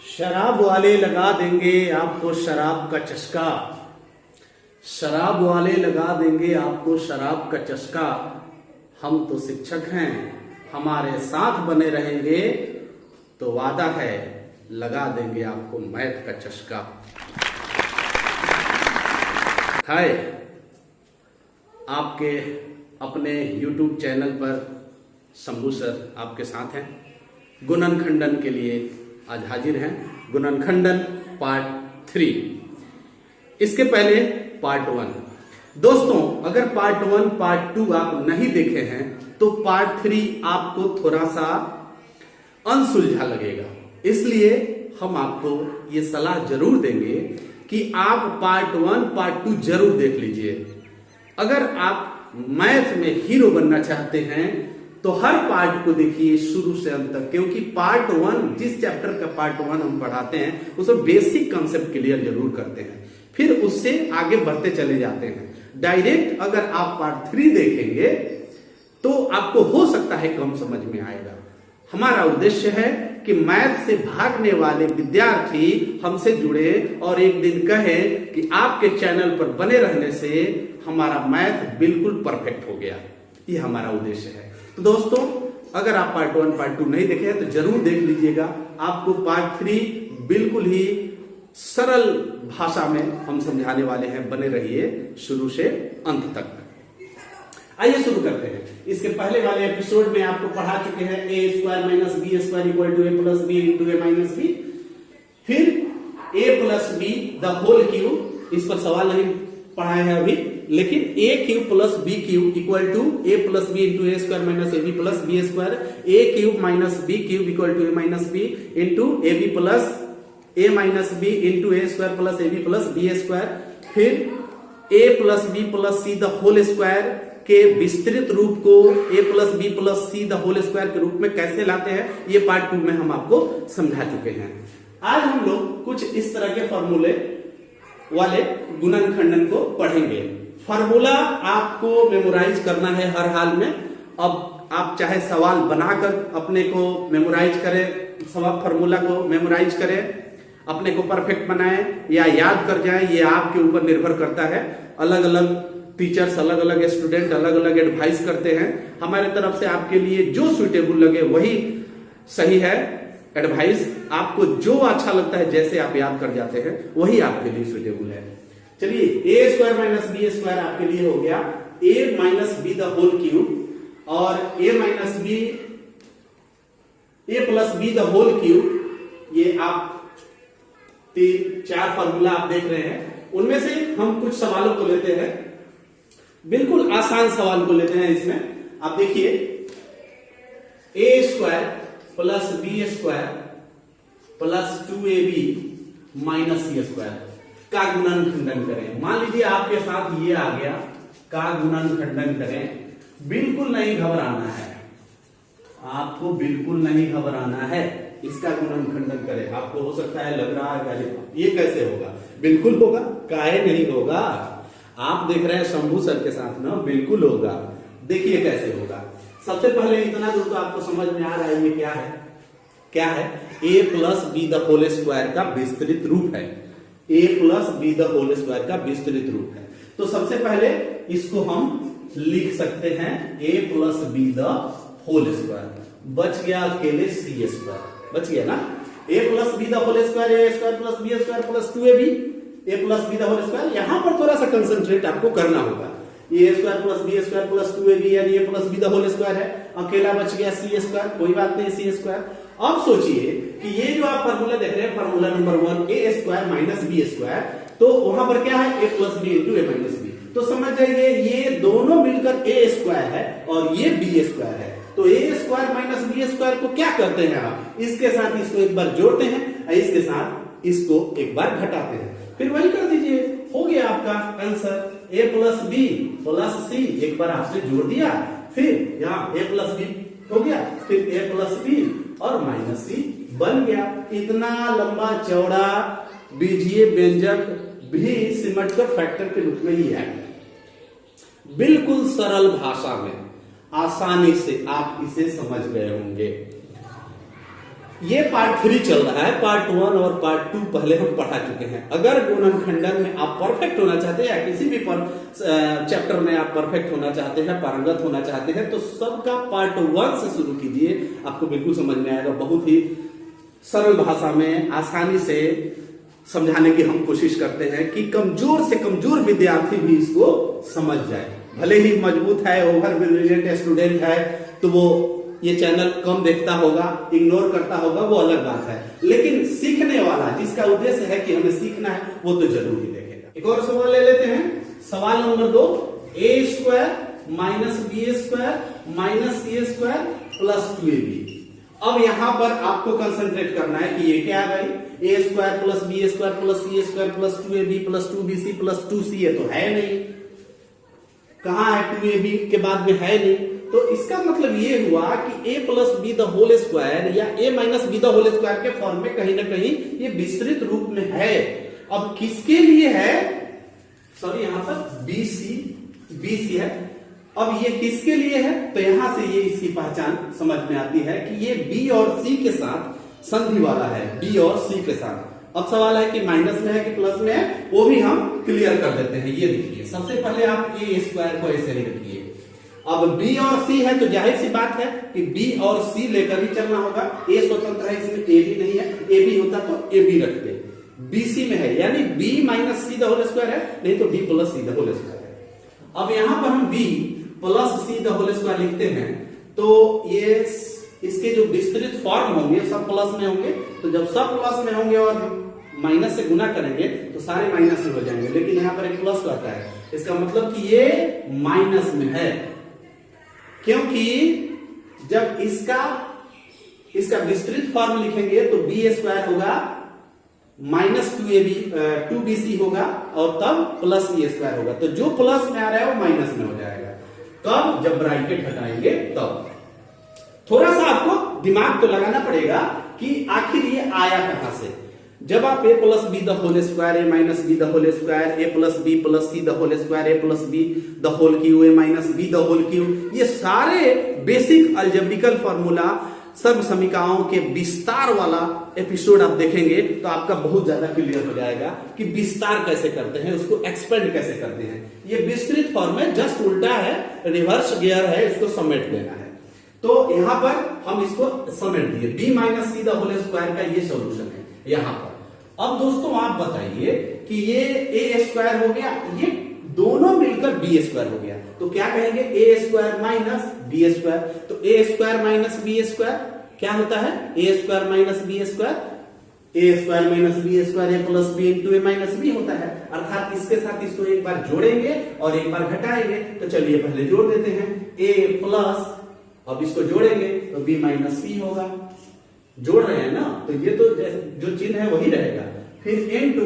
शराब वाले लगा देंगे आपको शराब का चस्का। शराब वाले लगा देंगे आपको शराब का चस्का। हम तो शिक्षक हैं, हमारे साथ बने रहेंगे तो वादा है लगा देंगे आपको मैथ का चस्का। हाय, आपके अपने YouTube चैनल पर शंभू सर आपके साथ हैं। गुणनखंडन के लिए आज हाजिर हैं। गुणनखंडन पार्ट 3। इसके पहले पार्ट 1। दोस्तों, अगर पार्ट 1 पार्ट 2 आप नहीं देखे हैं तो पार्ट 3 आपको थोड़ा सा अनसुलझा लगेगा। इसलिए हम आपको ये सलाह जरूर देंगे कि आप पार्ट 1 पार्ट 2 जरूर देख लीजिए। अगर आप मैथ में हीरो बनना चाहते हैं तो हर पार्ट को देखिए शुरू से अंत तक, क्योंकि पार्ट 1 जिस चैप्टर का पार्ट 1 हम पढ़ाते हैं उसमें बेसिक कॉन्सेप्ट क्लियर जरूर करते हैं, फिर उससे आगे बढ़ते चले जाते हैं। डायरेक्ट अगर आप पार्ट 3 देखेंगे तो आपको हो सकता है कम समझ में आएगा। हमारा उद्देश्य है कि मैथ से भागने वाले विद्यार्थी हमसे जुड़े और एक दिन कहें कि आपके चैनल पर बने रहने से हमारा मैथ बिल्कुल परफेक्ट हो गया। ये हमारा उद्देश्य है। तो दोस्तों, अगर आप पार्ट 1 पार्ट 2 नहीं देखे हैं तो जरूर देख लीजिएगा। आपको पार्ट 3 बिल्कुल ही सरल भाषा में हम समझाने वाले हैं। बने रहिए शुरू से अंत तक। आइए शुरू करते हैं। इसके पहले वाले एपिसोड में आपको पढ़ा चुके हैं a square minus B square equal to a plus B into a minus B. फिर a plus B the whole cube, इस पर सवाल नहीं पढ़ाए हैं अभी, लेकिन a cube plus b cube equal to a plus B into a square minus ab plus b square, a cube minus b cube equal to a minus b into ab plus a minus b into a square plus ab plus b square. फिर a plus b plus c the whole square के विस्तृत रूप को a plus B plus C the whole square के रूप में कैसे लाते हैं, ये पार्ट 2 में हम आपको समझा चुके हैं। आज हम लोग कुछ इस तरह के फॉर्मूले वाले गुणनखंडन को पढ़ेंगे। फॉर्मूला आपको मेमोराइज करना है हर हाल में। अब आप चाहे सवाल बनाकर अपने को मेमोराइज करें, सवाल फॉर्मूला को मेमोराइज करें, अपने को परफेक्ट बनाएं या याद कर जाएं, ये आपके ऊपर निर्भर करता है। अलग अलग टीचर्स, अलग अलग स्टूडेंट अलग अलग एडवाइस करते हैं। हमारे तरफ से आपके लिए जो सुटेबल लगे वही सही है। एडवाइस आपको जो अच्छा लगता है, जैसे आप याद कर जाते हैं वही आपके लिए सुटेबल है। चलिए, a square minus B square आपके लिए हो गया a minus B the whole cube और a minus B a plus B the whole cube. ये आप 3-4 फॉर्मूला आप देख रहे हैं। उनमें से हम कुछ सवालों को लेते हैं, बिल्कुल आसान सवाल को लेते हैं। इसमें आप देखिए, a square plus B square plus 2ab minus C square का गुणनखंडन करें। मान लीजिए आपके साथ ये आ गया, का गुणनखंडन करें। बिल्कुल नहीं घबराना है, आपको बिल्कुल नहीं घबराना है। इसका गुणनखंडन करें। आपको हो सकता है लग रहा है ये कैसे होगा, बिल्कुल होगा, काहे नहीं होगा। आप देख रहे हैं शंभू सर के साथ ना, बिल्कुल होगा। देखिए कैसे होगा। सबसे पहले इतना दूर तो आपको समझ में आ रहा है ये क्या है। क्या है? a plus B the whole square का विस्तृत रूप है। a plus B the whole square का विस्तृत रूप है। तो सबसे पहले इसको हम लिख सकते हैं a plus B the whole square. बच गया अकेले c स्क्वायर, बच गया ना। a plus B the whole square, a square plus B square plus 2ab, a plus B the whole square. यहां पर थोड़ा सा कंसंट्रेट आपको करना होगा। A square plus B square plus 2ab यानी a plus B the whole square है। अकेला बच गया c स्क्वायर, कोई बात नहीं, c स्क्वायर। अब सोचिए कि ये जो आप फॉर्मूला देख रहे हैं, formula number 1 a square minus B square, तो वहां पर क्या है, a plus B into a minus B. तो समझ जाइए ये दोनों मिलकर a स्क्वायर है और ये b स्क्वायर है। तो a square minus B square को क्या करते हैं आप, इसके साथ इसको एक बार जोड़ते हैं और इसके साथ इसको एक बार घटाते हैं, फिर वही कर दीजिए। हो गया आपका answer. a plus B plus c एक बार आपने जोड़ दिया, फिर यहाँ a प्लस बी हो गया, फिर a प्लस बी और माइनस सी बन गया। इतना लंबा चौड़ा बीजीय व्यंजक भी सिमटकर फैक्टर के रूप में ही है। बिल्कुल सरल भाषा में आसानी से आप इसे समझ गए होंगे। ये पार्ट 3 चल रहा है। पार्ट 1 और पार्ट 2 पहले हम पढ़ा चुके हैं। अगर गुणनखंडन में आप परफेक्ट होना चाहते हैं या किसी भी चैप्टर में आप परफेक्ट होना चाहते हैं, पारंगत होना चाहते हैं, तो सबका पार्ट 1 से शुरू कीजिए, आपको बिल्कुल समझ में आएगा। बहुत ही सरल भाषा में आसानी से समझाने की हम कोशिश करते हैं कि कमजोर से कमजोर विद्यार्थी भी इसको समझ जाए। भले ही मजबूत है, ओवर ब्रिलियंट स्टूडेंट है, तो वो ये चैनल कम देखता होगा, इग्नोर करता होगा, वो अलग बात है, लेकिन सीखने वाला जिसका उद्देश्य है कि हमें सीखना है, वो तो जरूर ही देखेगा। एक और सवाल ले लेते हैं। सवाल number 2, a square minus B square minus C square plus 2ab। अब यहां पर आपको कंसंट्रेट करना है कि ये क्या आ गई, a square plus B square plus c square plus 2ab plus 2bc plus 2c। ये तो है नहीं, कहां है 2ab के बाद में है नहीं, तो इसका मतलब ये हुआ कि a plus B the whole square या a minus B the whole square के फॉर्म में कहीं ना कहीं ये विस्तृत रूप में है। अब किसके लिए है, सॉरी यहां पर BC है। अब ये किसके लिए है, तो यहां से ये इसकी पहचान समझ में आती है कि ये B और C के साथ संधि वाला है, B और C के साथ। अब सवाल है कि माइनस में है कि प्लस में है, वो भी हम क्लियर कर देते हैं। ये देखिए, सबसे पहले आप ए स्क्वायर को ऐसे ही रखिए। अब B और C है तो जाहिर सी बात है कि B और C लेकर ही चलना होगा। A स्वतंत्र है, इसमें A भी नहीं है, A भी होता तो A भी रखते। BC में है यानी B minus C the whole square है, नहीं तो B plus C the whole square है। अब यहां पर हम B plus C the whole square लिखते हैं, तो ये इसके जो विस्तृत फॉर्म होंगे सब प्लस में होंगे। तो जब सब प्लस में होंगे और माइनस से गुना करेंगे तो सारे माइनस में हो जाएंगे, लेकिन यहां पर एक प्लस रहता है, इसका मतलब कि ये माइनस में है, क्योंकि जब इसका विस्तृत फॉर्म लिखेंगे तो बी स्क्वायर होगा माइनस 2bc होगा और तब प्लस ए स्क्वायर होगा। तो जो प्लस में आ रहा है वो माइनस में हो जाएगा। तब जब ब्रैकेट हटाएंगे तब थोड़ा सा आपको दिमाग तो लगाना पड़ेगा कि आखिर ये आया कहां से। जब आप a plus B the whole square, A minus B the whole square, A plus B plus C the whole square, A plus B the whole cube, A minus B the whole cube, ये सारे basic अलजेब्रिकल formula सर्व समीकरणों के विस्तार वाला episode आप देखेंगे तो आपका बहुत ज्यादा क्लियर हो जाएगा कि विस्तार कैसे करते हैं, उसको एक्सपेंड कैसे करते हैं। ये विस्तृत फॉर्म है, जस्ट उल्टा है, रिवर्स गियर है, इसको समेट देना है। तो यहां पर हम इसको समेट दिए, B minus C the whole square का ये सोल्यूशन है यहां पर। अब दोस्तों आप बताइए कि ये ए स्क्वायर हो गया, ये दोनों मिलकर बी स्क्वायर हो गया, तो क्या कहेंगे, ए स्क्वायर माइनस बी स्क्वायर। तो ए स्क्वायर माइनस बी स्क्वायर क्या होता है, a square minus B square, a square minus B square, A plus B into A minus B होता है। अर्थात इसके साथ इसको एक बार जोड़ेंगे और एक बार घटाएंगे। तो चलिए पहले जोड़ देते हैं, ए प्लस, अब इसको जोड़ेंगे तो बी माइनस सी होगा। जोड़ रहे हैं ना, तो ये तो जो चिन्ह है वही रहेगा। फिर इनटू,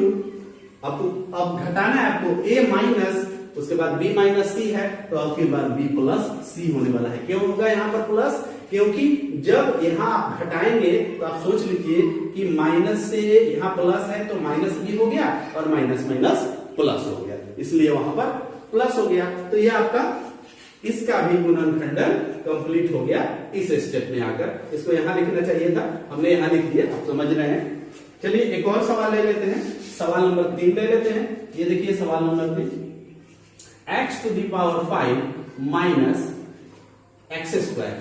अब घटाना है आपको, a माइनस, उसके बाद b माइनस सी है, तो अब फिर बाद b प्लस सी होने वाला है। क्यों होगा यहाँ पर प्लस, क्योंकि जब यहाँ आप घटाएंगे तो आप सोच लीजिए कि माइनस से यहाँ प्लस है तो माइनस भी हो गया और माइनस माइनस प्लस हो गया, इसलिए वहां पर प्लस हो गया। तो ये आपका इसका भी गुणनखंडन कंप्लीट हो गया इस स्टेप में आकर। इसको यहां लिखना चाहिए था, हमने यहां लिख दिया, आप समझ रहे हैं। चलिए एक और सवाल ले लेते हैं, सवाल नंबर 3 ले लेते हैं। ये देखिए सवाल नंबर 3, x to the power 5 minus x square,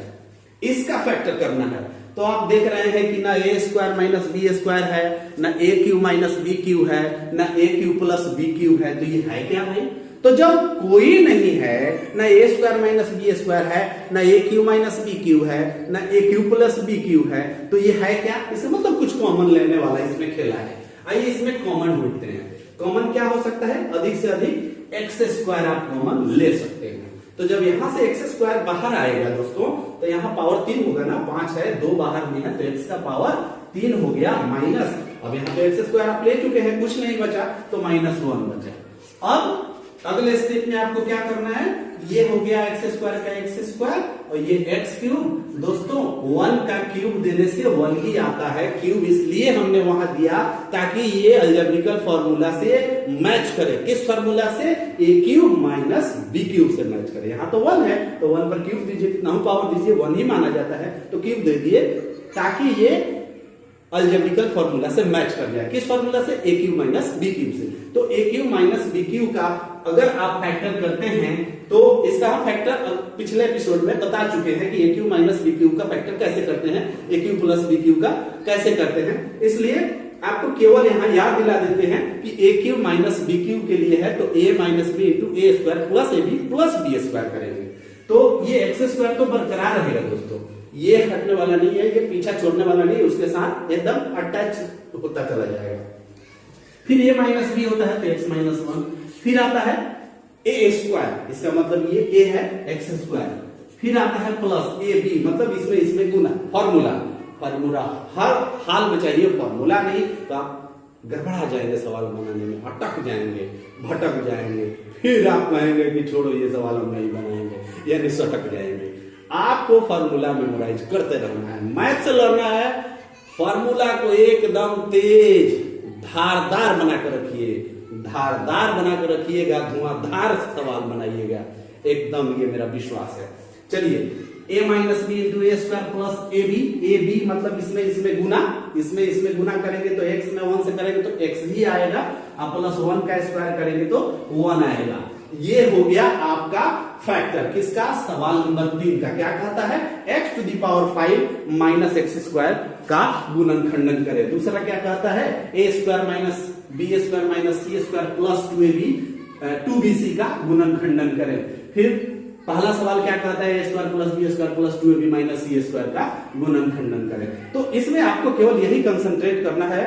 इसका फैक्टर करना है। तो आप देख रहे हैं कि ना A square minus B square है, ना A cube minus B cube है, ना A cube plus B cube है। तो ये है क्या भाई, तो जब कोई नहीं है, ना A square minus B square है, ना A cube minus B cube है, ना A cube plus B cube है, तो ये है क्या, इसका मतलब कुछ कॉमन लेने वाला इसमें खेला है। आइए इसमें कॉमन ढूंढते हैं। कॉमन क्या हो सकता है, अधिक से अधिक एक्स स्क्वायर आप कॉमन ले सकते हैं। तो जब यहां से एक्स स्क्वायर बाहर आएगा दोस्तों, तो यहां पावर 3 होगा ना, 5 है, 2 बाहर में है, तो एक्स का पावर 3 हो गया माइनस। अब यहाँ पे एक्स स्क्वायर आप ले चुके हैं, कुछ नहीं बचा, तो -1 बचा। अब अगले स्टेप में आपको क्या करना है, ये हो गया एक्स स्क्वायर का एक्स स्क्वायर और ये एक्स क्यूब। दोस्तों 1 का क्यूब देने से 1 ही आता है, क्यूब इसलिए हमने वहां दिया ताकि ये अलजेब्रिकल फॉर्मूला से मैच करे। किस फॉर्मूला से, a cube minus B cube से मैच करे। यहाँ तो 1 है तो 1 पर क्यूब दीजिए, कितना पावर दीजिए, 1 ही माना जाता है, तो क्यूब दे दिए ताकि ये अलजेब्रिकल फॉर्मूला से मैच कर जाए। किस फॉर्मूला से? ए क्यू माइनस बी क्यू से। तो ए क्यू माइनस बी क्यू का अगर आप फैक्टर करते हैं तो इसका हम फैक्टर पिछले एपिसोड में बता चुके हैं कि a cube minus B Q का फैक्टर कैसे करते हैं, ए क्यू प्लस बी क्यू का कैसे करते हैं। इसलिए आपको केवल यहां याद दिला देते हैं कि a cube minus B cube के लिए है तो a minus B into A square plus A b plus B square करेंगे। तो ये एक्स स्क्वायर तो बरकरार रहेगा दोस्तों, ये हटने वाला नहीं है, ये पीछा छोड़ने वाला नहीं है, उसके साथ एकदम अटैच होता चला जाएगा। फिर ए माइनस बी होता है तो एक्स माइनस वन, फिर आता है ए स्क्वायर, इसका मतलब ये ए है एक्स स्क्वायर, फिर आता है प्लस ए बी, मतलब इसमें गुना, फॉर्मूला हर हाल में चाहिए, फॉर्मूला नहीं तो आप गड़बड़ा जाएंगे सवाल बनाने में, अटक जाएंगे, भटक जाएंगे, फिर आप कहेंगे कि छोड़ो ये सवाल हम नहीं बनाएंगे, यानी सटक जाएंगे। आपको फॉर्मूला मेमोराइज करते रहना है, मैथ से लड़ना है, फॉर्मूला को एकदम तेज धारदार बनाकर रखिए, धारदार बनाकर रखिएगा, धुआंधार सवाल बनाइएगा, एकदम ये मेरा विश्वास है। चलिए a minus B into A square plus A B मतलब इसमें गुना करेंगे तो x में 1 से करेंगे तो x ही आएगा, आप प्लस 1 का स्क्वायर करेंगे तो 1 आएगा। ये हो गया आपका फैक्टर, किसका? सवाल नंबर 3 का। क्या कहता है? x to the power 5 minus x square का गुणनखंडन करें। दूसरा क्या कहता है? A square minus B square minus C square plus 2bc का गुणनखंडन करें। फिर पहला सवाल क्या कहता है? A square plus B square plus 2ab minus C square का गुणनखंडन करें। तो इसमें आपको केवल यही कंसंट्रेट करना है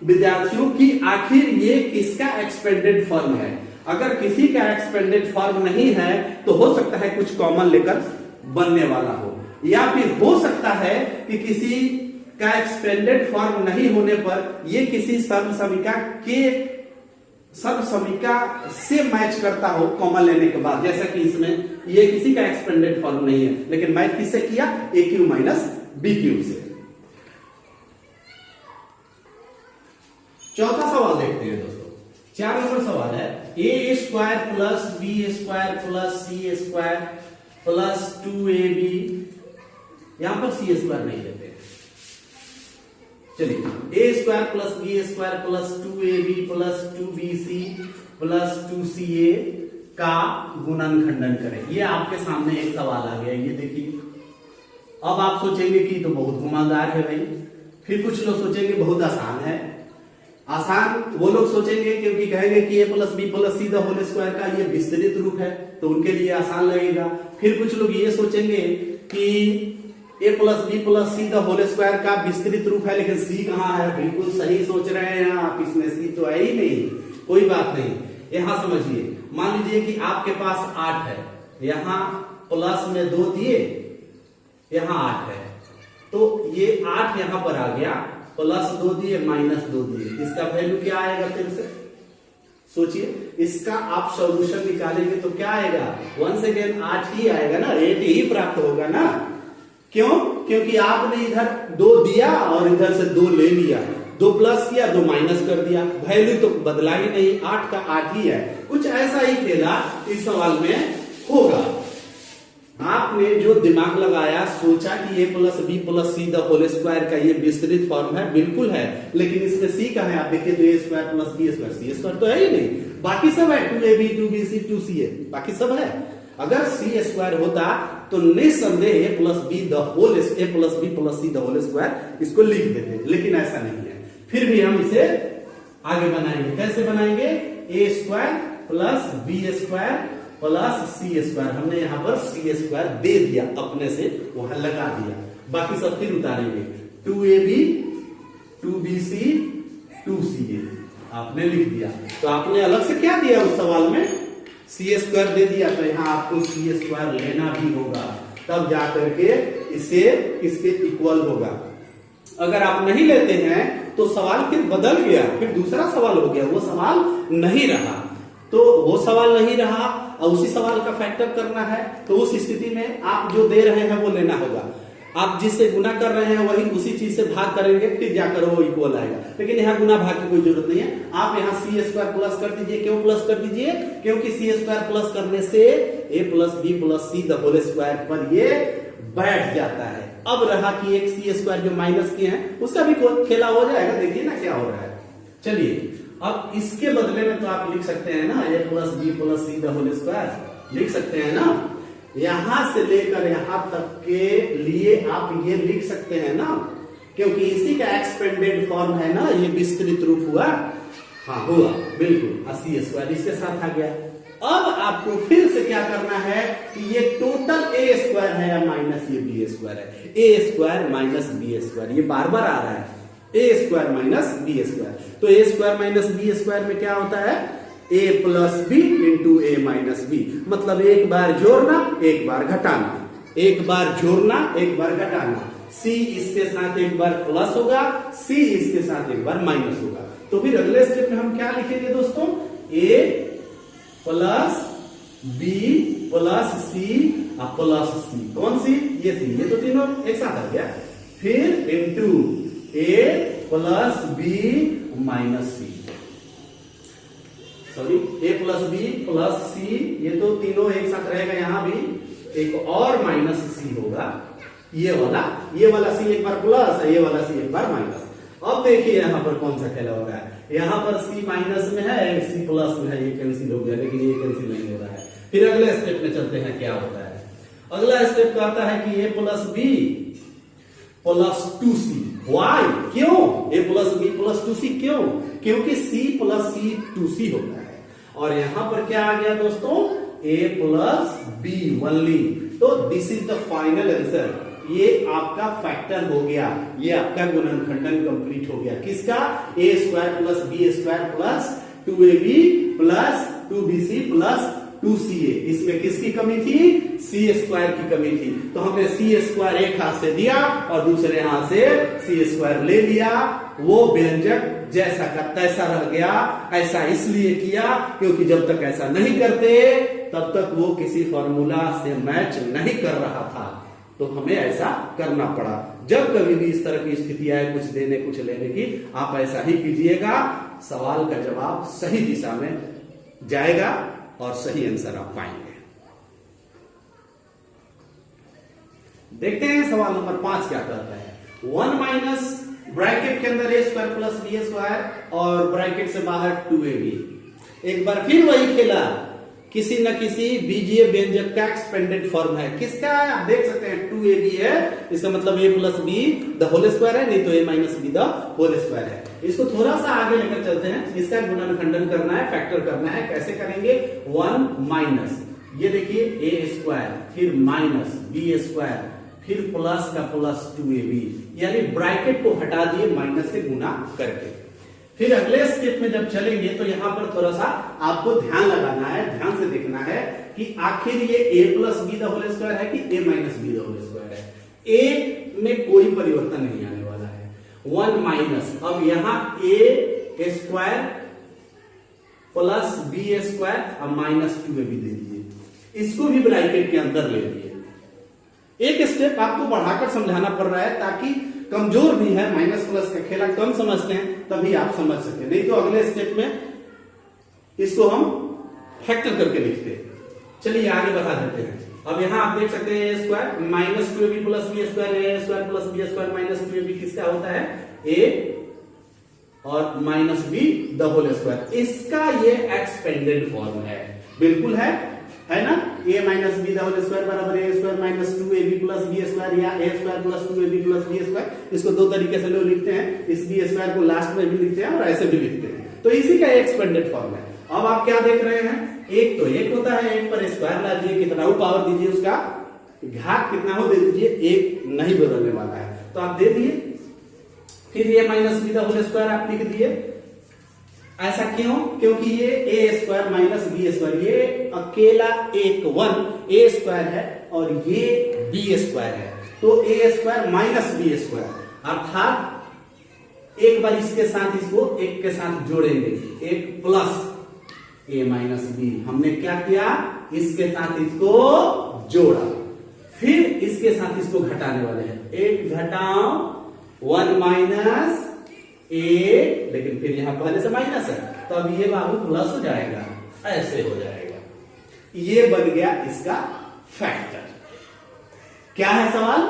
विद्यार्थियों की आखिर ये किसका एक्सपेंडेड फॉर्म है। अगर किसी का एक्सपेंडेड फॉर्म नहीं है तो हो सकता है कुछ कॉमन लेकर बनने वाला हो, या फिर हो सकता है कि किसी का एक्सपेंडेड फॉर्म नहीं होने पर ये किसी सर्वसमीका से मैच करता हो कॉमन लेने के बाद। जैसा कि इसमें ये किसी का एक्सपेंडेड फॉर्म नहीं है, लेकिन मैच किससे किया? ए क्यू माइनस बी क्यू से। चौथा सवाल देखते हैं दोस्तों, 4 नंबर सवाल है a square plus B square plus c square plus 2ab, यहां पर सी स्क्वायर नहीं लेते। चलिए a square plus B square plus 2ab plus 2bc plus 2ca का गुणनखंडन करें। ये आपके सामने एक सवाल आ गया, ये देखिए। अब आप सोचेंगे कि तो बहुत घुमावदार है भाई, फिर कुछ लोग सोचेंगे बहुत आसान है। आसान वो लोग सोचेंगे क्योंकि कहेंगे कि a plus B plus C the whole square का ये विस्तृत रूप है, तो उनके लिए आसान लगेगा। फिर कुछ लोग ये सोचेंगे कि a plus B plus C the whole square का विस्तृत रूप है, लेकिन सी कहाँ है? बिल्कुल सही सोच रहे हैं आप, इसमें सी तो है ही नहीं। कोई बात नहीं, यहां समझिए, मान लीजिए कि आपके पास 8 है, यहां प्लस में 2 दिए, यहां 8 है, तो ये 8 यहां पर आ गया, प्लस 2 दिए माइनस 2 दिए, इसका वैल्यू क्या आएगा? फिर से सोचिए, इसका आप सॉल्यूशन निकालेंगे तो क्या आएगा? वंस अगेन 8 ही आएगा ना, 8 ही प्राप्त होगा ना। क्यों? क्योंकि आपने इधर 2 दिया और इधर से 2 ले लिया, 2 प्लस किया 2 माइनस कर दिया, वैल्यू तो बदला ही नहीं, 8 का 8 ही है। कुछ ऐसा ही खेला इस सवाल में होगा। आपने जो दिमाग लगाया, सोचा कि a plus B plus C the whole square का ये विस्तृत फॉर्म है, बिल्कुल है, लेकिन इसमें सी का है। आप देखिए तो ए स्क्वायर प्लस बी स्क्वायर, सी स्क्वायर तो है ही नहीं, बाकी सब है, 2ab 2bc 2ca, बाकी सब है। अगर सी स्क्वायर होता तो निस्संदेह a plus B plus C the whole square इसको लिख देते, लेकिन ऐसा नहीं है। फिर भी हम इसे आगे बनाएंगे। कैसे बनाएंगे? A square plus B square plus c square, हमने यहां पर सी स्क्वायर दे दिया, अपने से वहां लगा दिया, बाकी सब फिर उतारेंगे। 2ab 2bc 2ca आपने लिख दिया। तो आपने अलग से क्या दिया उस सवाल में? सी स्क्वायर दे दिया, तो यहां आपको सी स्क्वायर लेना भी होगा, तब जाकर के इसे किसके इक्वल होगा। अगर आप नहीं लेते हैं तो सवाल फिर बदल गया, फिर दूसरा सवाल हो गया, वो सवाल नहीं रहा। तो वो सवाल नहीं रहा और उसी सवाल का फैक्टर करना है, तो उस स्थिति में आप जो दे रहे हैं वो लेना होगा। आप जिससे गुना कर रहे हैं वही उसी चीज से भाग करेंगे, फिर जाकर वो इक्वल आएगा। लेकिन यहाँ गुना भाग की कोई जरूरत नहीं है, आप यहाँ सी स्क्वायर प्लस कर दीजिए। क्यों प्लस कर दीजिए? क्योंकि सी स्क्वायर प्लस करने से a plus B plus C the whole square पर ये बैठ जाता है। अब रहा कि एक सी स्क्वायर जो माइनस किए हैं उसका भी खेला हो जाएगा, देखिए ना क्या हो रहा है। चलिए अब इसके बदले में तो आप लिख सकते हैं ना a plus B plus C the whole square, लिख सकते हैं ना। यहां से लेकर यहां तक के लिए आप ये लिख सकते हैं ना, क्योंकि इसी का एक्सपेंडेड फॉर्म है ना, ये विस्तृत रूप हुआ। हाँ हुआ बिल्कुल, सी स्क्वायर इसके साथ आ गया। अब आपको फिर से क्या करना है कि ये टोटल ए स्क्वायर है या माइनस ये बी स्क्वायर है, a square minus B square, ये बार बार आ रहा है a square minus B square. तो ए स्क्वायर माइनस बी स्क्वायर में क्या होता है, ए प्लस बी इंटू ए माइनस बी, मतलब एक बार जोड़ना एक बार घटाना, एक बार जोड़ना एक बार घटाना। सी इसके साथ एक बार प्लस होगा, सी इसके साथ एक बार माइनस होगा। तो फिर अगले स्टेप में हम क्या लिखेंगे दोस्तों, a plus B plus c plus c, कौन सी, ये सी, ये तो तीनों एक साथ आ गया। फिर इंटू ए प्लस बी माइनस सी, सॉरी ए प्लस बी प्लस सी, ये तो तीनों एक साथ रहेगा, यहां भी एक और माइनस सी होगा, ये वाला सी एक बार प्लस है, ये वाला सी एक बार माइनस। अब देखिए यहां पर कौन सा खेला हो रहा है, यहां पर सी माइनस में है, सी प्लस में है, ये कैंसिल हो गया, लेकिन ये कैंसिल नहीं हो रहा है। फिर अगले स्टेप में चलते हैं, क्या होता है। अगला स्टेप आता है कि a plus B plus 2c, why, क्यों a plus B plus 2c, क्यों, क्योंकि c प्लस सी 2c होता है। और यहां पर क्या आ गया दोस्तों, a प्लस बी ओनली। तो this is the final answer, ये आपका फैक्टर हो गया, ये आपका गुणनखंडन कंप्लीट हो गया। किसका, a square plus B square plus 2ab plus 2bc plus 2ca। इसमें किसकी कमी थी, सी स्क्वायर की कमी थी। तो हमने सी स्क्वायर एक हाथ से दिया और दूसरे हाथ से सी स्क्वायर ले लिया, वो व्यंजक जैसा का तैसा रह गया। ऐसा इसलिए किया क्योंकि जब तक ऐसा नहीं करते तब तक वो किसी फॉर्मूला से मैच नहीं कर रहा था, तो हमें ऐसा करना पड़ा। जब कभी भी इस तरह की स्थिति आए कुछ देने कुछ लेने की, आप ऐसा ही कीजिएगा, सवाल का जवाब सही दिशा में जाएगा और सही आंसर आप पाएंगे। देखते हैं सवाल नंबर 5 क्या कहता है। 1 माइनस ब्रैकेट के अंदर ए स्क्वायर प्लस बी स्क्वायर और ब्रैकेट से बाहर 2ab। एक बार फिर वही खेला, किसी न किसी बीजीय व्यंजक का एक्सपेंडेड फॉर्म है। किसका है आप देख सकते हैं, 2ab है, इसका मतलब a plus B the whole square है, नहीं तो a minus B the whole square है। इसको थोड़ा सा आगे लेकर चलते हैं, इसका गुणनखंडन करना है, फैक्टर करना है। कैसे करेंगे, 1 माइनस, ये देखिए a स्क्वायर, फिर माइनस बी स्क्वायर, फिर प्लस का प्लस 2ab, यानी ब्रैकेट को हटा दिए माइनस से गुना करके। फिर अगले स्टेप में जब चलेंगे तो यहां पर थोड़ा सा आपको ध्यान लगाना है, ध्यान से देखना है कि आखिर ये a plus B the whole square है कि a minus B the whole square है। a में कोई परिवर्तन नहीं आने वाला है। 1 माइनस, अब यहां a square plus B square और माइनस 2ab दे दीजिए, इसको भी ब्रैकेट के अंदर ले लिए। एक स्टेप आपको बढ़ाकर समझाना पड़ रहा है ताकि कमजोर भी है, माइनस प्लस का खेला कम समझते हैं तभी आप समझ सके, नहीं तो अगले स्टेप में इसको हम फैक्टर करके लिखते हैं। चलिए आगे बढ़ा देते हैं। अब यहां आप देख सकते हैं a square minus 2ab plus B square, a square plus B square minus 2ab किसका होता है, ए और minus B the whole square. इसका ये एक्सपेंडेड फॉर्म है, बिल्कुल है ना। a minus B the whole square बराबर a square minus 2ab plus B square या a square plus 2ab plus B square. इसको दो तरीके से लोग लिखते हैं, इस बी स्क्वायर को लास्ट में भी लिखते हैं और ऐसे भी लिखते हैं। तो इसी का एक्सपेंडेड फॉर्म है। अब आप क्या देख रहे हैं, एक तो एक होता है, एक पर स्क्वायर ला दीजिए, कितना हो पावर दीजिए, उसका घात कितना हो दे दीजिए, एक नहीं बदलने वाला है तो आप दे दिए। फिर ये minus B the whole square आप लिख दिए। ऐसा क्यों, क्योंकि ये A square minus B square, ये अकेला एक 1 ए स्क्वायर है और ये बी स्क्वायर है, तो ए स्क्वायर माइनस बी स्क्वायर, अर्थात एक बार इसके साथ इसको एक के साथ जोड़ेंगे, एक प्लस ए माइनस बी। हमने क्या किया, इसके साथ इसको जोड़ा, फिर इसके साथ इसको घटाने वाले हैं, एक घटाओ 1 माइनस ए, लेकिन फिर यहां पहले से माइनस है तो अब ये बाबू प्लस हो जाएगा, ऐसे हो जाएगा। ये बन गया इसका फैक्टर। क्या है सवाल?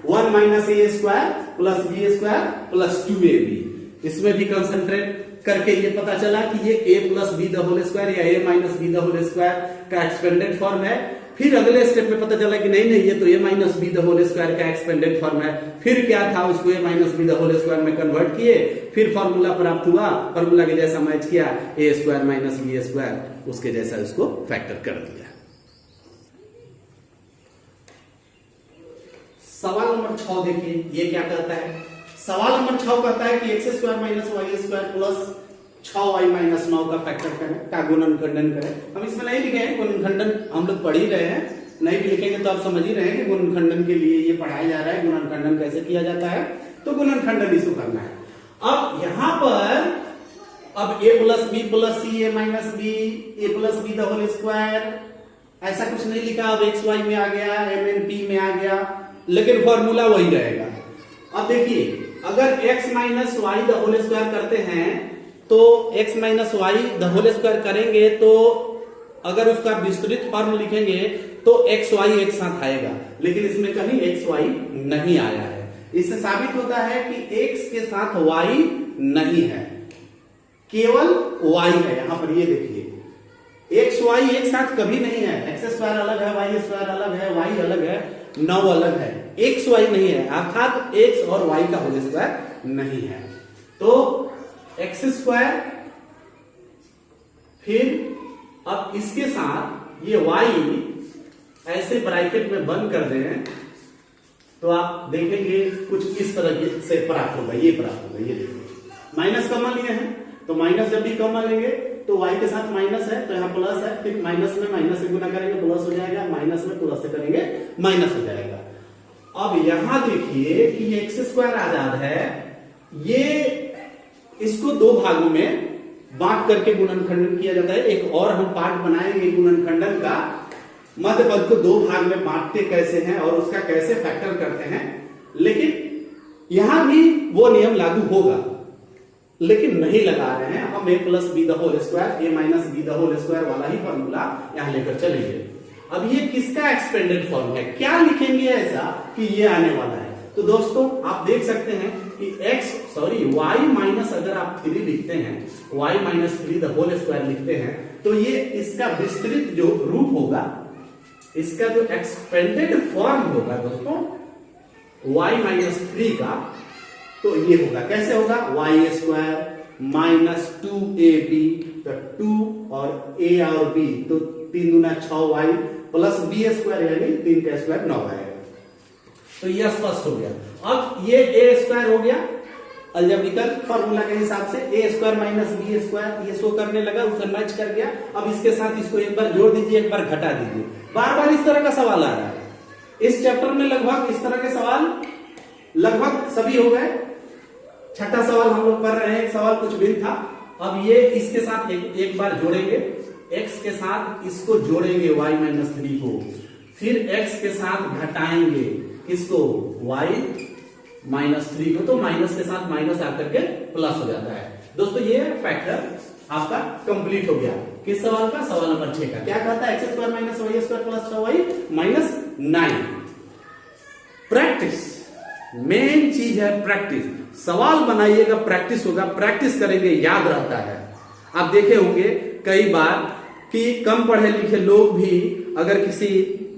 1 minus a square plus B square plus 2ab। इसमें भी कंसंट्रेट करके ये पता चला कि ये a plus B the whole square या a minus B the whole square का एक्सपेंडेड फॉर्म है। फिर अगले स्टेप में पता चला कि नहीं नहीं, ये तो a minus B the whole square का एक्सपेंडेड फॉर्म है। फिर क्या था, उसको a minus B the whole square में कन्वर्ट किए, फिर फॉर्मूला प्राप्त हुआ, फॉर्मूला के जैसा मैच किया, a square minus B square उसके जैसा उसको फैक्टर कर दिया। सवाल नंबर 6 देखिए, ये क्या कहता है? सवाल नंबर 6 कहता है कि X square minus Y square plus 6y minus 9 का फैक्टर करें, का गुणनखंडन करें। हम इसमें नहीं लिखे हैं गुणनखंडन, हम लोग पढ़ ही रहे हैं, नहीं भी लिखेंगे तो आप समझ ही रहे हैं कि गुणनखंडन के लिए ये पढ़ाया जा रहा है, गुणनखंडन कैसे किया जाता है, तो गुणनखंडन इसको करना है। अब यहां पर अब a plus B plus C A minus B A plus B the whole square, ऐसा कुछ नहीं लिखा। अब एक्स वाई में आ गया, एम एन पी में आ गया, लेकिन फॉर्मूला वही रहेगा। अब देखिए, अगर x minus Y the whole square करते हैं तो x minus Y the whole square करेंगे तो अगर उसका विस्तृत फॉर्म लिखेंगे तो एक्स वाई एक साथ आएगा, लेकिन इसमें कहीं एक्स वाई नहीं आया है। इससे साबित होता है कि x के साथ y नहीं है, केवल y है। यहां पर ये देखिए, एक्स वाई एक साथ कभी नहीं है, एक्स स्क्वायर अलग है, वाई स्क्वायर अलग है, वाई अलग है, 9 अलग है, एक्स वाई नहीं है, अर्थात एक्स और वाई का होल स्क्वायर नहीं है। तो एक्स स्क्वायर, फिर अब इसके साथ ये वाई ऐसे ब्रैकेट में बंद कर दें तो आप देखेंगे कुछ इस तरह से प्राप्त होगा, ये प्राप्त होगा। ये देखिए, माइनस कॉमन लिए हैं तो माइनस जब भी कॉमन लेंगे तो y के साथ माइनस है तो यहाँ प्लस है, फिर माइनस में माइनस से गुना करेंगे प्लस हो जाएगा, माइनस में प्लस से करेंगे माइनस हो जाएगा। अब यहां देखिए कि ये एक्स स्क्वायर आजाद है, ये इसको दो भागों में बांट करके गुणनखंडन किया जाता है। एक और हम पार्ट बनाएंगे गुणनखंडन का, मध्य पद को दो भाग में बांटते कैसे हैं और उसका कैसे फैक्टर करते हैं, लेकिन यहां भी वो नियम लागू होगा, लेकिन नहीं लगा रहे हैं हम। a plus B the whole square A minus B the whole square वाला ही फॉर्मूला यहां लेकर चलेंगे। अब ये किसका एक्सपेंडेड फॉर्म है, क्या लिखेंगे ऐसा कि ये आने वाला है? तो दोस्तों आप देख सकते हैं कि y माइनस, अगर आप 3 लिखते हैं, y minus 3 the whole square लिखते हैं तो ये इसका विस्तृत जो रूप होगा, इसका जो एक्सपेंडेड फॉर्म होगा दोस्तों y माइनस 3 का, तो ये होगा, कैसे होगा? वाई स्क्वायर माइनस 2ab, तो 2 और a और b, तो 3 दूना 6y प्लस बी स्क्वायर यानी 3 का स्क्वायर 9 आएगा। तो ये स्पष्ट हो गया। अब ये a स्क्वायर हो गया अलजेब्रिकल फॉर्मूला के हिसाब से, a square minus B square ये शो करने लगा, उसे मैच कर गया। अब इसके साथ इसको एक बार जोड़ दीजिए, एक बार घटा दीजिए। बार बार इस तरह का सवाल आ रहा है इस चैप्टर में, लगभग इस तरह के सवाल लगभग सभी हो गए। छठा सवाल हम लोग कर रहे हैं, एक सवाल कुछ भी था। अब ये इसके साथ एक बार जोड़ेंगे, x के साथ इसको जोड़ेंगे y माइनस 3 को, फिर x के साथ घटाएंगे किसको? y माइनस 3 को, तो माइनस के साथ माइनस आकर के प्लस हो जाता है। दोस्तों ये फैक्टर आपका कंप्लीट हो गया। किस सवाल का? सवाल नंबर 6 का। क्या कहता है? X square minus Y square plus 6y minus 9। Practice main चीज है, प्रैक्टिस। सवाल बनाइएगा, प्रैक्टिस होगा, प्रैक्टिस करेंगे याद रहता है। आप देखे होंगे कई बार कि कम पढ़े लिखे लोग भी अगर किसी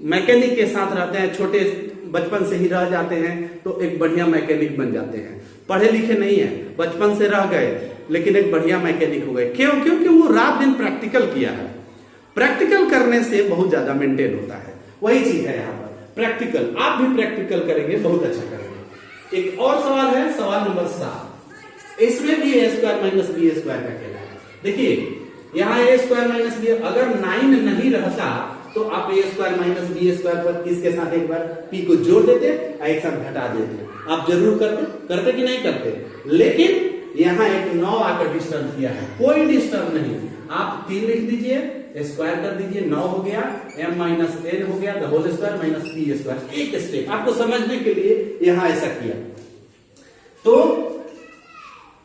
मैकेनिक के साथ रहते हैं, छोटे बचपन से ही रह जाते हैं, तो एक बढ़िया मैकेनिक बन जाते हैं। पढ़े लिखे नहीं है, बचपन से रह गए, लेकिन एक बढ़िया मैकेनिक हो गए। क्यों? क्योंकि वो रात दिन प्रैक्टिकल किया है। प्रैक्टिकल करने से बहुत ज्यादा मेंटेन होता है। वही चीज है यहाँ पर, प्रैक्टिकल। आप भी प्रैक्टिकल करेंगे, बहुत अच्छा करेंगे। एक और सवाल है, सवाल नंबर 7। इसमें भी a square minus B square का खेला है। देखिए यहाँ a स्क्वायर माइनस बी, अगर 9 नहीं रहता तो आप a square minus B square पर इसके साथ एक बार p को जोड़ देते और एक साथ घटा देते। आप जरूर करते कि नहीं करते? लेकिन यहाँ एक 9 आकर डिस्टर्ब किया है, कोई डिस्टर्ब नहीं। आप 3 लिख दीजिए, स्क्वायर कर दीजिए, 9 हो गया, m माइनस n हो गया, the whole square minus p square. एक स्टेप आपको समझने के लिए यहां ऐसा किया। तो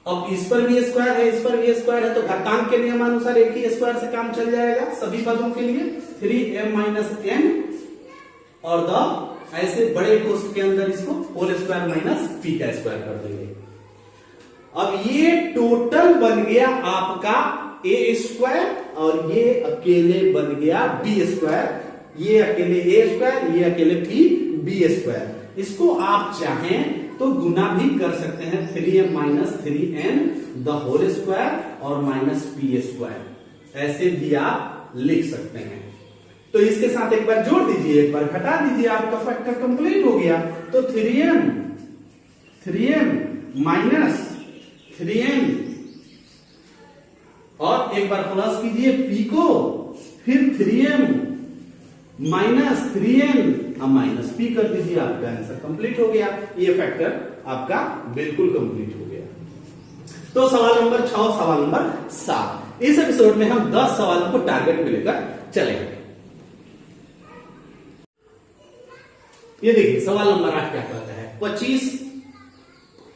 अब इस पर भी स्क्वायर है, इस पर भी स्क्वायर है, तो घातांक के नियमानुसार एक ही स्क्वायर से काम चल जाएगा सभी पदों के लिए। 3m माइनस n और द ऐसे बड़े कोष्ठ के अंदर इसको होल स्क्वायर माइनस पी का स्क्वायर कर देंगे। अब ये टोटल बन गया आपका ए स्क्वायर और ये अकेले बन गया बी स्क्वायर, ये अकेले ए स्क्वायर, ये अकेले बी स्क्वायर। इसको आप चाहें तो गुना भी कर सकते हैं 3m minus 3n the whole square और माइनस पी स्क्वायर, ऐसे भी आप लिख सकते हैं। तो इसके साथ एक बार जोड़ दीजिए, एक बार घटा दीजिए, आपका फैक्टर कंप्लीट हो गया। तो 3m माइनस 3n और एक बार प्लस कीजिए p को, फिर 3m minus 3n minus p कर दीजिए, आपका आंसर कंप्लीट हो गया। ये फैक्टर आपका बिल्कुल कंप्लीट हो गया। तो सवाल नंबर 6, सवाल नंबर 7, इस एपिसोड में हम 10 सवालों को टारगेट में लेकर चलेंगे। ये देखिए सवाल नंबर 8 क्या कहता है, 25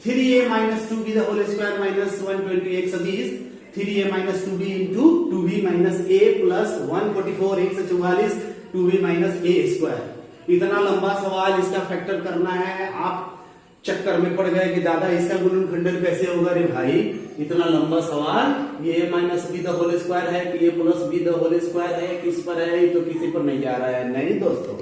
3a minus 2b the whole square minus 120 3a minus 2b into 2b minus a plus 144 144 2b minus a square. इतना लंबा सवाल, इसका फैक्टर करना है। आप चक्कर में पड़ गए कि दादा इसका गुणनखंडन कैसे होगा रे भाई, इतना लंबा सवाल, ये a minus B the whole square है कि a plus B the whole square है, किस पर है, तो किसी पर नहीं जा रहा है। नहीं दोस्तों,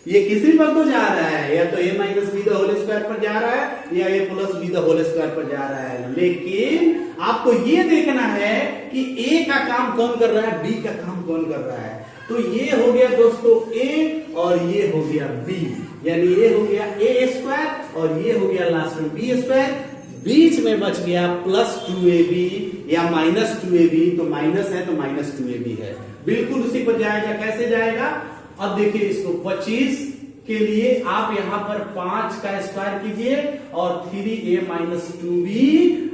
ये किसी पर तो जा रहा है, या तो a minus B the whole square पर जा रहा है या a plus B the whole square पर जा रहा है। लेकिन आपको ये देखना है कि a का काम कौन कर रहा है, b का काम कौन कर रहा है। तो ये हो गया दोस्तों a और ये हो गया b, यानी ये हो गया a स्क्वायर और ये हो गया लास्ट में b स्क्वायर। बीच में बच गया प्लस 2ab या माइनस 2ab, तो माइनस है तो माइनस 2ab है, बिल्कुल उसी पर जाएगा। कैसे जाएगा, अब देखिए इसको 25 के लिए आप यहां पर 5 का स्क्वायर कीजिए और 3a minus 2b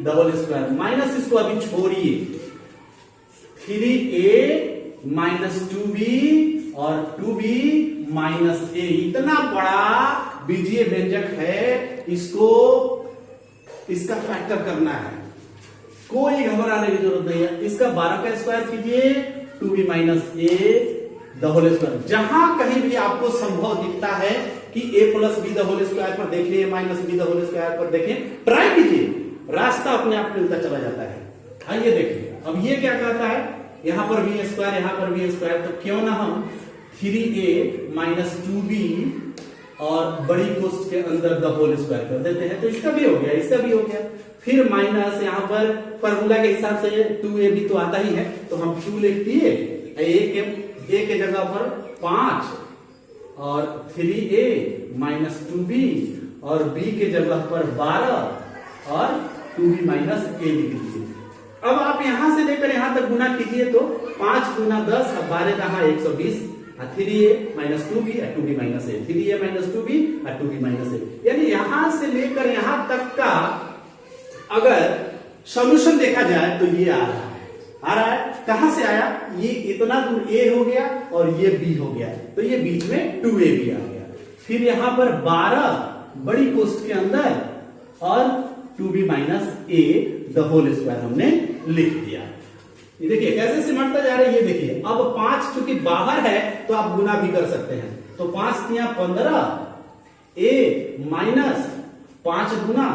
double square, minus इसको अभी छोड़िए, 3a माइनस 2b और 2b माइनस a, इतना बड़ा बीजीय व्यंजक है, इसको इसका फैक्टर करना है, कोई घबराने की जरूरत नहीं है। इसका 12 का स्क्वायर कीजिए, 2b minus a the whole square. जहां कहीं भी आपको संभव दिखता है कि a plus B the whole square पर देखिए, minus B the whole square पर देखें, ट्राई कीजिए, रास्ता अपने आप मिलता चला जाता है। आइए देखिए, अब ये क्या कहता है, यहां पर बी स्क्वायर, यहां पर बी स्क्वायर, तो क्यों ना हम 3a माइनस 2b और बड़ी कोष्ठ के अंदर द होल स्क्वायर कर देते हैं। तो इसका भी हो गया, इसका भी हो गया, फिर माइनस यहां पर फॉर्मूला के हिसाब से 2ab तो आता ही है, तो हम 2 लिख दिए, a के जगह पर 5 और 3a माइनस 2b और b के जगह पर 12 और 2b माइनस a लिख दीजिए। अब आप यहां से लेकर यहां तक गुना कीजिए, तो 5 गुना 10 और 12 रहा 120, 3a माइनस 2b और 2b minus a, 3a minus 2b और 2b माइनस a। यानी यहां से लेकर यहां तक का अगर सॉल्यूशन देखा जाए तो ये आ रहा है। कहां से आया, ये इतना दूर a हो गया और ये b हो गया, तो ये बीच में 2ab आ गया। फिर यहां पर 12 बड़ी कोष्ठ के अंदर और 2b minus a the whole square हमने लिख दिया। ये देखिए कैसे सिमटता जा रहा है, ये देखिए। अब 5 चूंकि बाहर है तो आप गुना भी कर सकते हैं, तो 5 तिया 15 a माइनस 5 गुना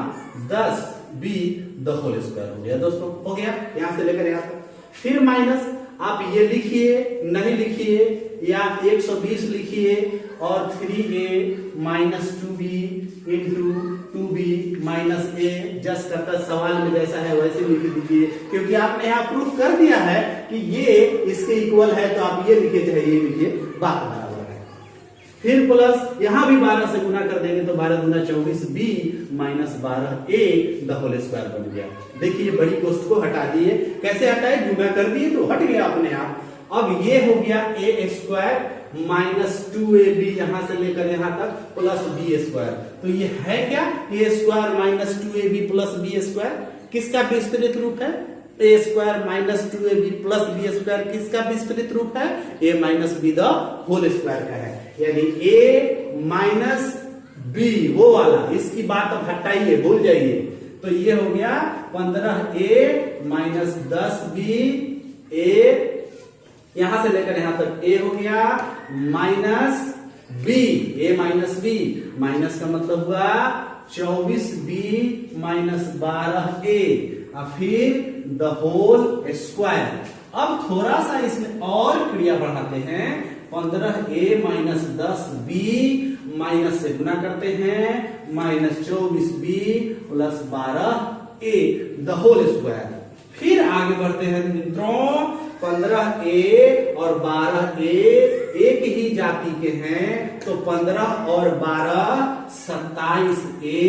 10 b द होल स्क्वायर हो गया। दोस्तों हो गया, यहां से लेकर यहां तक। फिर माइनस आप ये लिखिए, नहीं लिखिए, या 120 लिखिए और 3a minus 2b into 2b minus a, just करता सवाल में जैसा है वैसे लिख दीजिए, क्योंकि आपने यहाँ प्रूफ कर दिया है कि ये इसके इक्वल है, तो आप ये लिखिए चाहे ये लिखिए, बात बराबर है। फिर प्लस यहां भी 12 से गुना कर देंगे तो 12 गुना 24b minus 12a the whole square बन गया। देखिए बड़ी कोष्ठ को हटा दिए, कैसे हटाए, गुना कर दिए तो हट गया अपने आप। अब ये हो गया a स्क्वायर माइनस 2ab यहां से लेकर यहां तक प्लस b स्क्वायर। तो ये है क्या, a square minus 2ab plus b square, किसका विस्तृत रूप है, a square minus 2ab plus b square किसका विस्तृत रूप है, a minus b the whole square का है। यानी a माइनस b वो वाला, इसकी बात अब हटाइए, भूल जाइए। तो ये हो गया 15a माइनस 10b, a यहां से लेकर यहां तक a हो गया माइनस बी, ए माइनस बी, माइनस का मतलब हुआ 24b माइनस 12a, और फिर द होल स्क्वायर। अब थोड़ा सा इसमें और क्रिया बढ़ाते हैं, 15a माइनस 10b माइनस से गुना करते हैं, minus 24b plus 12a the whole square. फिर आगे बढ़ते हैं मित्रों, 15a और 12a एक ही जाति के हैं, तो 15 और 12 27a,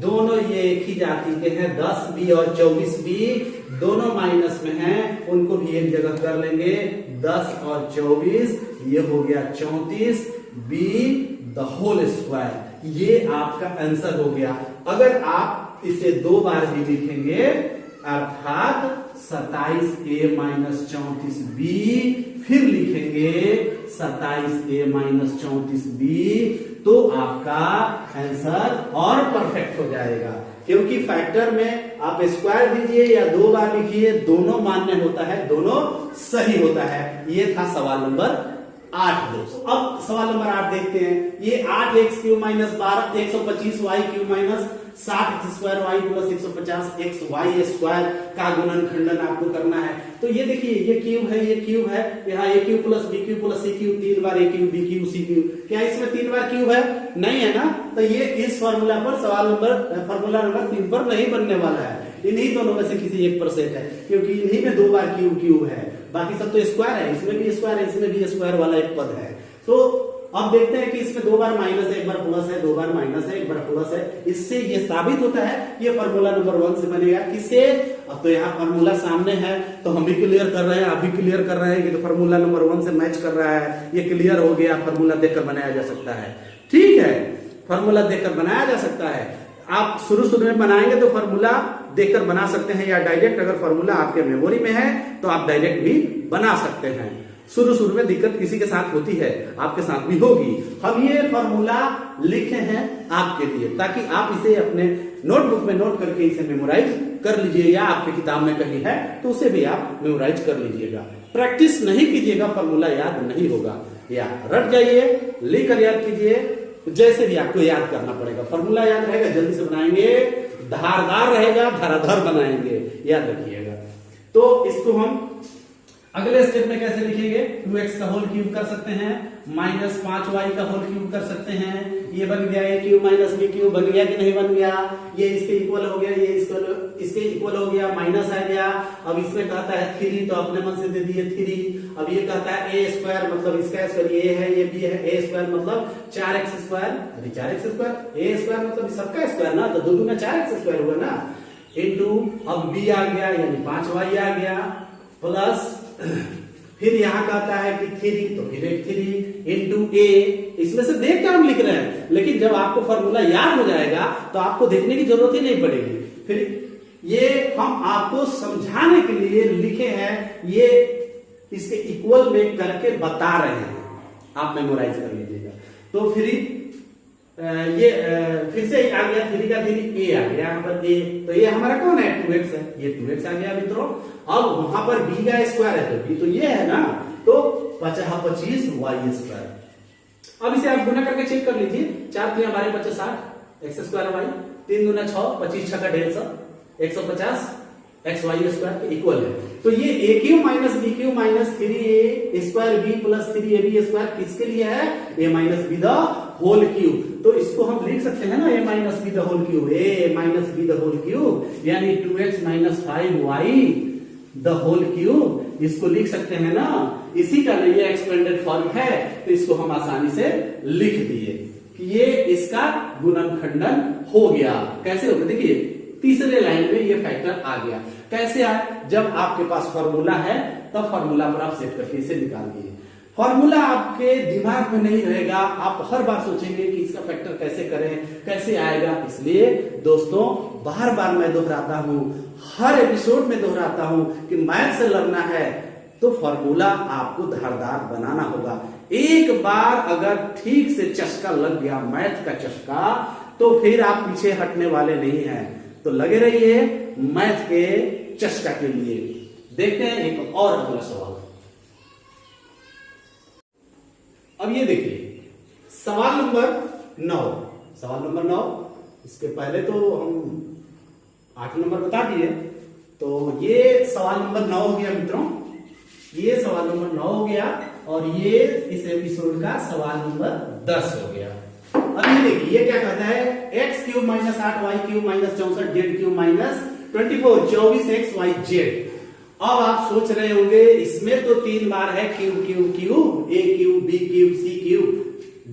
दोनों ये एक ही जाति के हैं। 10b और 24b दोनों माइनस में हैं, उनको भी एक जगह कर लेंगे। 10 और 24 ये हो गया 34b द होल स्क्वायर। ये आपका आंसर हो गया। अगर आप इसे दो बार भी लिखेंगे, अर्थात 27a माइनस 34b, फिर लिखेंगे 27a माइनस 34b, तो आपका आंसर और परफेक्ट हो जाएगा। क्योंकि फैक्टर में आप स्क्वायर दीजिए या दो बार लिखिए, दोनों मान्य होता है, दोनों सही होता है। ये था सवाल नंबर 8 दोस्तों। अब सवाल नंबर 8 देखते हैं। ये 8x cube minus 12 125y cube minus 60x square y plus 150x y square का गुणनखंडन आपको करना है। तो ये देखिए, ये क्यूब है, ये क्यूब है, यहाँ a cube plus b cube plus c cube, 3 bar a cube b cube c cube. क्या इसमें 3 बार क्यूब है? नहीं है ना। तो ये इस फॉर्मूला पर फॉर्मूला नंबर 3 पर नहीं बनने वाला है। इन्हीं दोनों में से किसी एक पर सेट है, क्योंकि इन्हीं में 2 बार क्यूब है, बाकी सब तो स्क्वायर है। इसमें भी स्क्वायर है, इसमें भी स्क्वायर वाला एक पद है। तो अब देखते हैं कि इसमें 2 बार माइनस है, 1 बार प्लस है, 2 बार माइनस है, 1 बार प्लस है। इससे ये साबित होता है ये फॉर्मूला नंबर 1 से बनेगा। किससे? अब तो यहाँ फॉर्मूला सामने है, तो हम भी क्लियर कर रहे हैं, आप भी क्लियर कर रहे हैं कि तो फॉर्मूला नंबर 1 से मैच कर रहा है। ये क्लियर हो गया, फॉर्मूला देखकर बनाया जा सकता है। ठीक है, फॉर्मूला देखकर बनाया जा सकता है। आप शुरू में बनाएंगे तो फॉर्मूला देखकर बना सकते हैं, या डायरेक्ट अगर फॉर्मूला आपके मेमोरी में है तो आप डायरेक्ट भी बना सकते हैं। शुरू में दिक्कत किसी के साथ होती है, आपके साथ भी होगी। हम ये फॉर्मूला लिखे हैं आपके लिए, ताकि आप इसे अपने नोटबुक में नोट करके इसे मेमोराइज कर लीजिए, या आपकी किताब में कहीं है तो उसे भी आप मेमोराइज कर लीजिएगा। प्रैक्टिस नहीं कीजिएगा, फॉर्मूला याद नहीं होगा। या रट जाइए, लिखकर याद कीजिए, जैसे भी आपको याद करना पड़ेगा। फॉर्मूला याद रहेगा, जल्दी से बनाएंगे, धारदार रहेगा, धराधर बनाएंगे, याद रखिएगा। तो इसको हम अगले स्टेप में कैसे लिखेंगे? 2x का होल क्यूब कर सकते हैं, माइनस 5y का होल क्यूब कर सकते हैं। ये बन गया a cube minus b cube, बन गया कि नहीं बन गया? ये इसके इक्वल हो गया, ये इसके इक्वल हो गया, माइनस आ गया। अब इसमें कहता है 3, तो अपने मन से दे दिए 3। अब ये कहता है a स्क्वायर, मतलब इसका स्क्वायर, ये है, ये b है, a स्क्वायर मतलब 4x स्क्वायर, अरे 4x स्क्वायर, a स्क्वायर मतलब सबका स्क्वायर ना, तो 2 दूना 4x स्क्वायर हुआ ना, इनटू अब b आ गया, यानी 5y आ गया, प्लस फिर यहां कहता है कि 3, तो फिर एक 3 इंटू ए। इसमें से देख कर हम लिख रहे हैं, लेकिन जब आपको फॉर्मूला याद हो जाएगा तो आपको देखने की जरूरत ही नहीं पड़ेगी। फिर ये हम आपको समझाने के लिए लिखे हैं, ये इसके इक्वल में करके बता रहे हैं, आप मेमोराइज कर लीजिएगा। तो फिर ये फिर से आ गया 3 का 3, ए आ गया यहाँ पर ए, तो ये हमारा कौन है? 2x है, ये 2x आ गया मित्रों। अब वहां पर b का स्क्वायर है, तो b तो ये है ना, तो 25 y स्क्वायर। अब इसे आप गुना करके चेक कर लीजिए, 4 3 12 25 60 x स्क्वायर y, 3 दूना 6, 25 6 का 150, 150 x y स्क्वायर के इक्वल है। तो ये a cube minus b cube minus 3a square b plus 3ab square किसके लिए है? a minus b the whole cube. तो इसको हम लिख सकते हैं ना, a minus b the whole cube, a minus b the whole cube, यानी 2x minus 5y the whole cube. इसको लिख सकते हैं ना, इसी का ये एक्सपेंडेड फॉर्म है, तो इसको हम आसानी से लिख दिए कि ये इसका गुणनखंडन हो गया। कैसे होगा? देखिए तीसरे लाइन में ये फैक्टर आ गया। कैसे आए? जब आपके पास फॉर्मूला है तब फॉर्मूला पर आप सेट करके इसे निकाल दिए। फॉर्मूला आपके दिमाग में नहीं रहेगा, आप हर बार सोचेंगे कि इसका फैक्टर कैसे करें, कैसे आएगा। इसलिए दोस्तों बार बार मैं दोहराता हूं, हर एपिसोड में दोहराता हूं कि मैथ से लड़ना है तो फॉर्मूला आपको धारदार बनाना होगा। एक बार अगर ठीक से चस्का लग गया, मैथ का चस्का, तो फिर आप पीछे हटने वाले नहीं हैं। तो लगे रहिए मैथ के चस्का के लिए। देखते हैं एक और अगला सवाल। अब ये देखिए सवाल नंबर 9, सवाल नंबर 9, इसके पहले तो हम 8 नंबर बता दिए, तो ये सवाल नंबर 9 हो गया मित्रों, ये सवाल नंबर 9 हो गया और ये इस एपिसोड का सवाल नंबर 10 हो गया। अब ये देखिए ये क्या कहता है, x cube minus 8 y cube minus 64 z cube minus 24 24 x y z. अब आप सोच रहे होंगे इसमें तो 3 बार है क्यूब क्यूब क्यूब, ए cube B cube C cube.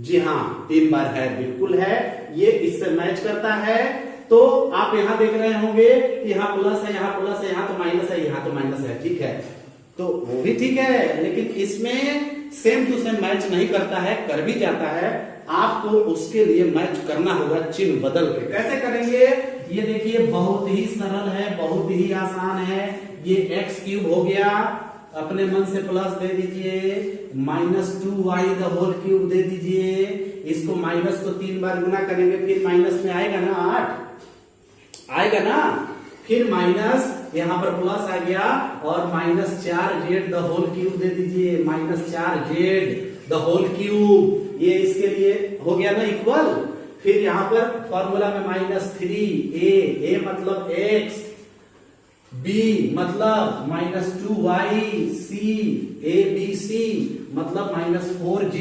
जी हाँ 3 बार है, बिल्कुल है, ये इससे मैच करता है। तो आप यहां देख रहे होंगे यहाँ प्लस है, यहाँ प्लस है, यहाँ तो माइनस है, यहाँ तो माइनस है, ठीक है, तो वो भी ठीक है, लेकिन इसमें सेम टू सेम मैच नहीं करता है, कर भी जाता है, आपको उसके लिए मैच करना होगा चिन्ह बदल के। कैसे करेंगे ये देखिए, बहुत ही सरल है, बहुत ही आसान है। ये एक्स क्यूब हो गया, अपने मन से प्लस दे दीजिए, minus 2y the whole cube दे दीजिए, इसको माइनस को 3 बार गुना करेंगे, फिर माइनस में आएगा ना 8 आएगा ना, फिर माइनस यहां पर प्लस आ गया और minus 4z the whole cube दे दीजिए, minus 4z the whole cube, ये इसके लिए हो गया ना इक्वल। फिर यहां पर फॉर्मूला में माइनस 3a, मतलब x, b मतलब minus 2y, c a b c मतलब माइनस 4z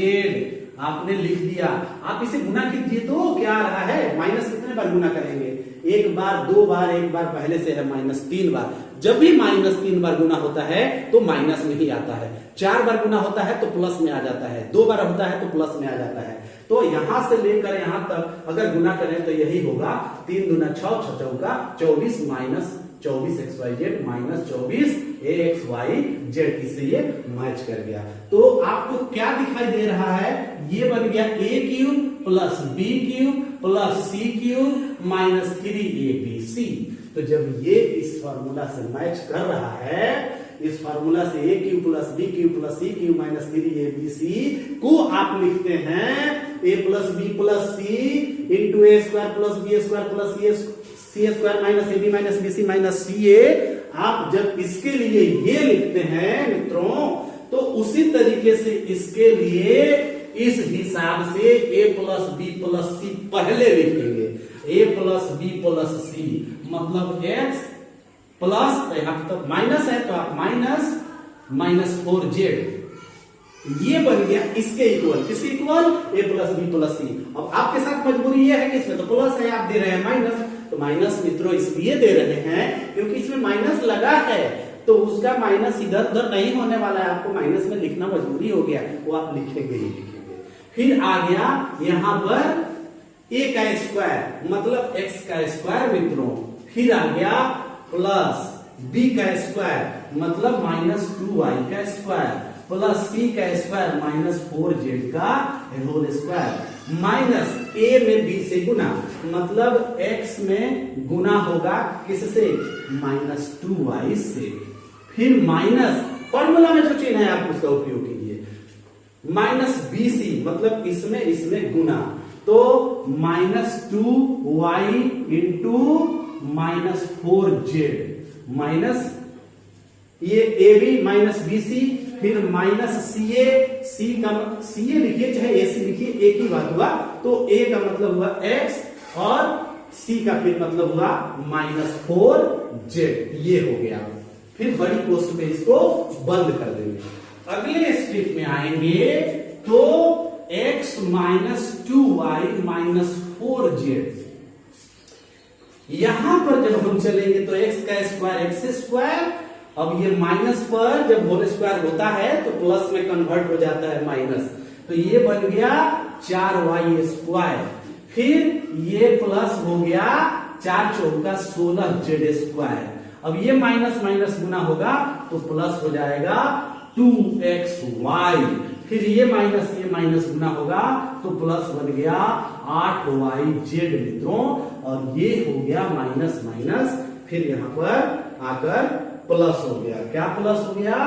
आपने लिख दिया। आप इसे गुना कीजिए तो क्या आ रहा है, माइनस कितने बार गुना करेंगे, 1 बार 2 बार, 1 बार पहले से है माइनस 3 बार। जब भी माइनस 3 बार गुना होता है तो माइनस में ही आता है, 4 बार गुना होता है तो प्लस में आ जाता है, 2 बार होता है तो प्लस में आ जाता है। तो यहां से लेकर यहां तक अगर गुना करें तो यही होगा, 3 दूना 6, 6 चौका 24 minus 24 x y z minus 24 a x y z, इससे ये मैच कर गया। तो आपको क्या दिखाई दे रहा है, ये बन गया a cube plus b cube plus c cube minus 3abc। तो जब ये इस फॉर्मूला से मैच कर रहा है, इस फॉर्मूला से a cube plus b cube plus c cube minus 3abc को आप लिखते हैं a plus B plus c into A square plus B square plus c square minus a b minus b c minus c a. आप जब इसके लिए ये लिखते हैं मित्रों, तो उसी तरीके से इसके लिए इस हिसाब से a प्लस बी प्लस सी पहले लिखेंगे, a प्लस बी प्लस सी मतलब x प्लस, यहां तो माइनस है तो आप माइनस 4z, ये बन गया इसके इक्वल, किसके equal, a plus B plus c. अब आपके साथ मजबूरी ये है कि इसमें तो प्लस है, आप दे रहे हैं माइनस, तो माइनस मित्रों इसलिए दे रहे हैं क्योंकि इसमें माइनस लगा है, तो उसका माइनस इधर उधर नहीं होने वाला है, आपको माइनस में लिखना मजबूरी हो गया, वो आप लिखेंगे ही लिखेंगे। फिर आ गया यहां पर a का स्क्वायर मतलब x का स्क्वायर मित्रों, फिर आ गया प्लस b का स्क्वायर मतलब माइनस 2y का स्क्वायर प्लस c का स्क्वायर माइनस 4z का होल स्क्वायर माइनस a में b से गुना मतलब x में गुना होगा किससे, माइनस 2y से, फिर माइनस फॉर्मूला में जो चिन्ह है आप उसका उपयोग कीजिए, माइनस bc मतलब इसमें गुना, तो minus 2y into minus 4z minus ये ab माइनस bc, फिर माइनस सी ए लिखिए चाहे ac लिखिए, एक ही बात हुआ। तो a का मतलब हुआ x और c का फिर मतलब हुआ माइनस 4z, ये हो गया। फिर बड़ी पोस्ट पे इसको बंद कर देंगे। अगले स्टेप में आएंगे तो x minus 2y minus 4z, यहां पर जब हम चलेंगे तो x का स्क्वायर x स्क्वायर, अब ये माइनस पर जब होल स्क्वायर होता है तो प्लस में कन्वर्ट हो जाता है माइनस, तो ये बन गया 4y स्क्वायर, फिर ये प्लस हो गया 4 चौका 16z स्क्वायर। अब ये माइनस माइनस गुना होगा तो प्लस हो जाएगा 2xy, फिर ये माइनस गुना होगा तो प्लस बन गया 8yz मित्रों, और ये हो गया माइनस माइनस, फिर यहां पर आकर प्लस हो गया। क्या प्लस हो गया,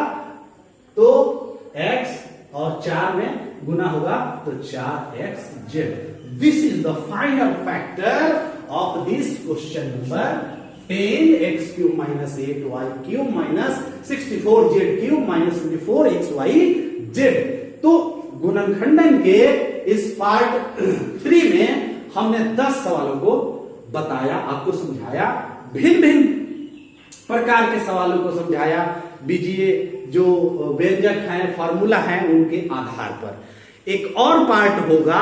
तो x और 4 में गुना होगा तो 4xz। This is the final factor of this question number 10 x cube minus 8y cube minus 64z cube minus 24xyz। तो गुणनखंडन के इस पार्ट 3 में हमने 10 सवालों को बताया, आपको समझाया, भिन्न भिन्न प्रकार के सवालों को समझाया, बीजीय जो व्यंजक हैं, फॉर्मूला हैं, उनके आधार पर। एक और पार्ट होगा,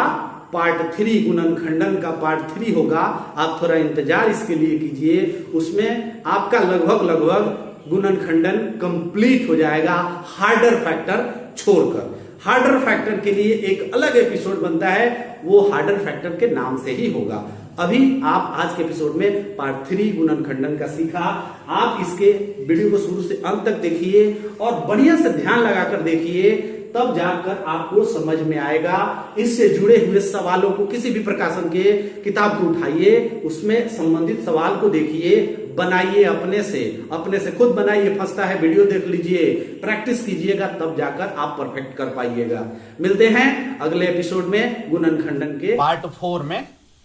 पार्ट 3 गुणनखंडन का पार्ट 3 होगा, आप थोड़ा इंतजार इसके लिए कीजिए। उसमें आपका लगभग गुणनखंडन कंप्लीट हो जाएगा, हार्डर फैक्टर छोड़कर। हार्डर फैक्टर के लिए एक अलग एपिसोड बनता है, वो हार्डर फैक्टर के नाम से ही होगा। अभी आप आज के एपिसोड में पार्ट 3 गुणनखंडन का सीखा। आप इसके वीडियो को शुरू से अंत तक देखिए और बढ़िया से ध्यान लगाकर देखिए, तब जाकर आपको समझ में आएगा। इससे जुड़े हुए सवालों को किसी भी प्रकाशन के किताब को उठाइए, उसमें संबंधित सवाल को देखिए, बनाइए अपने से खुद बनाइए। फंसता है वीडियो देख लीजिए, प्रैक्टिस कीजिएगा, तब जाकर आप परफेक्ट कर पाइएगा। मिलते हैं अगले एपिसोड में गुणनखंडन के पार्ट 4 में।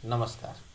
नमस्कार।